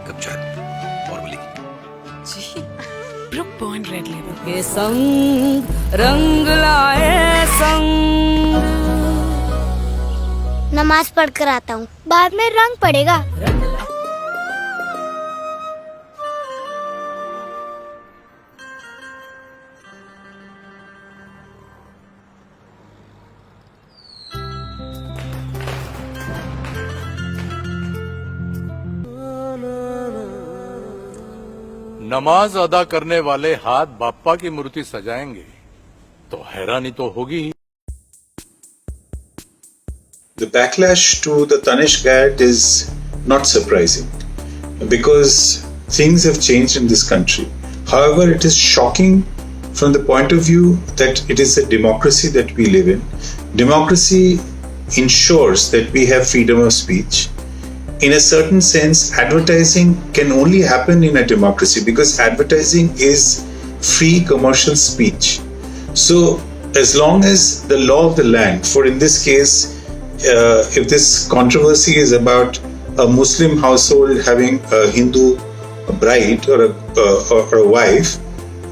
Cup चाय और मिलेगी जी ब्रुक बॉन्ड रेड लेबल के संग रंग लाए संग। नमाज पढ़ कर आता हूँ, बाद में रंग पड़ेगा। नमाज अदा करने वाले हाथ बाप्पा की मूर्ति सजाएंगे तो हैरानी तो होगी ही। The backlash to the Tanishq ad is not surprising because things have changed in this country. However, it is shocking from the point of view that it is a democracy that we live in. Democracy ensures that we have freedom of speech. In a certain sense, advertising can only happen in a democracy because advertising is free commercial speech. So, as long as the law of the land, for in this case, if this controversy is about a Muslim household having a Hindu bride or a wife,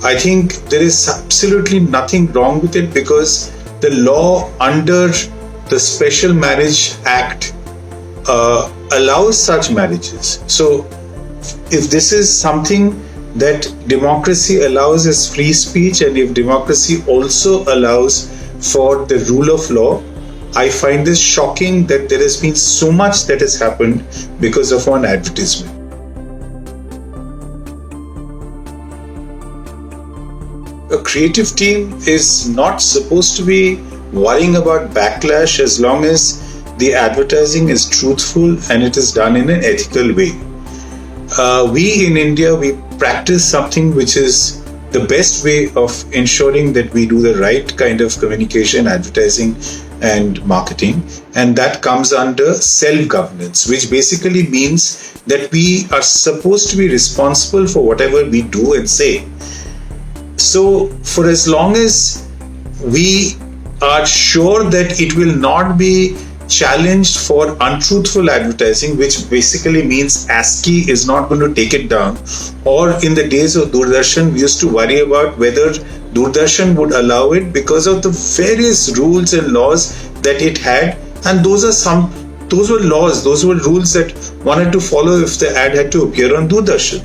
I think there is absolutely nothing wrong with it because the law under the Special Marriage Act allows such marriages. So, if this is something that democracy allows as free speech, and if democracy also allows for the rule of law, I find this shocking that there has been so much that has happened because of one advertisement. A creative team is not supposed to be worrying about backlash as long as the advertising is truthful and it is done in an ethical way. We in India, we practice something which is the best way of ensuring that we do the right kind of communication, advertising and marketing, and that comes under self-governance, which basically means that we are supposed to be responsible for whatever we do and say. So for as long as we are sure that it will not be challenged for untruthful advertising, which basically means ASCII is not going to take it down, or in the days of Doordarshan we used to worry about whether Doordarshan would allow it because of the various rules and laws that it had, and those were laws, those were rules that one had to follow if the ad had to appear on Doordarshan.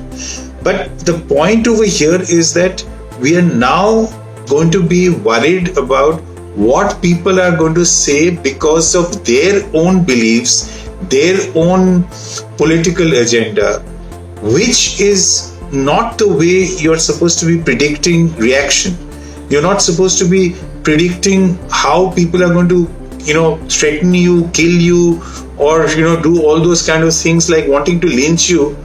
But the point over here is that we are now going to be worried about what people are going to say because of their own beliefs, their own political agenda, which is not the way you're supposed to be predicting reaction. You're not supposed to be predicting how people are going to, threaten you, kill you, or, do all those kind of things like wanting to lynch you.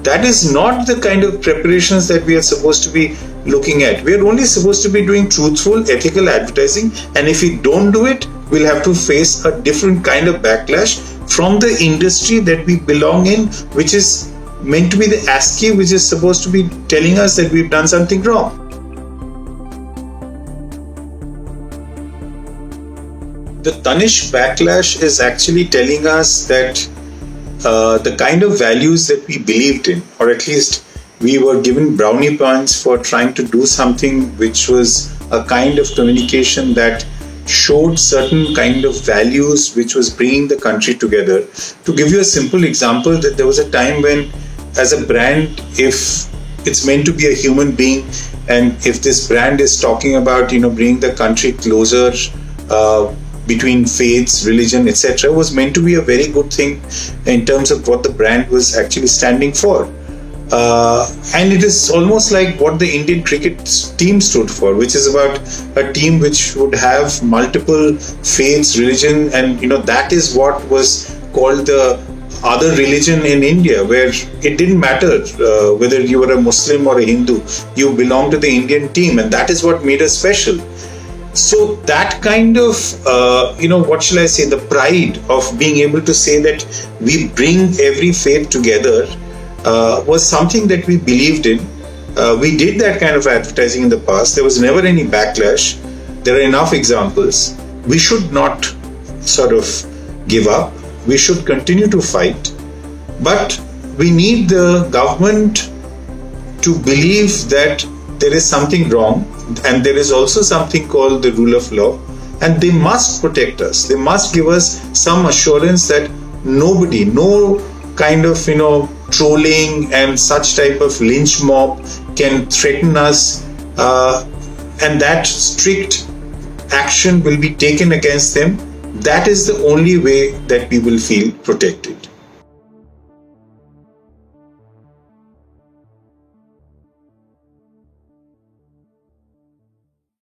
That is not the kind of preparations that we are supposed to be looking at. We are only supposed to be doing truthful, ethical advertising, and if we don't do it, we'll have to face a different kind of backlash from the industry that we belong in, which is meant to be the ASCII, which is supposed to be telling us that we've done something wrong. The Tanishq backlash is actually telling us that the kind of values that we believed in, or at least we were given brownie points for trying to do something which was a kind of communication that showed certain kind of values which was bringing the country together. To give you a simple example, that there was a time when as a brand, if it's meant to be a human being, and if this brand is talking about bringing the country closer between faiths, religion, etc., was meant to be a very good thing in terms of what the brand was actually standing for. And it is almost like what the Indian cricket team stood for, which is about a team which would have multiple faiths, religion, and that is what was called the other religion in India, where it didn't matter whether you were a Muslim or a Hindu, you belonged to the Indian team, and that is what made us special. So that kind of, what shall I say, the pride of being able to say that we bring every faith together was something that we believed in. We did that kind of advertising in the past. There was never any backlash. There are enough examples. We should not sort of give up. We should continue to fight. But we need the government to believe that there is something wrong, and there is also something called the rule of law, and they must protect us. They must give us some assurance that nobody, no kind of trolling and such type of lynch mob can threaten us, and that strict action will be taken against them. That is the only way that we will feel protected.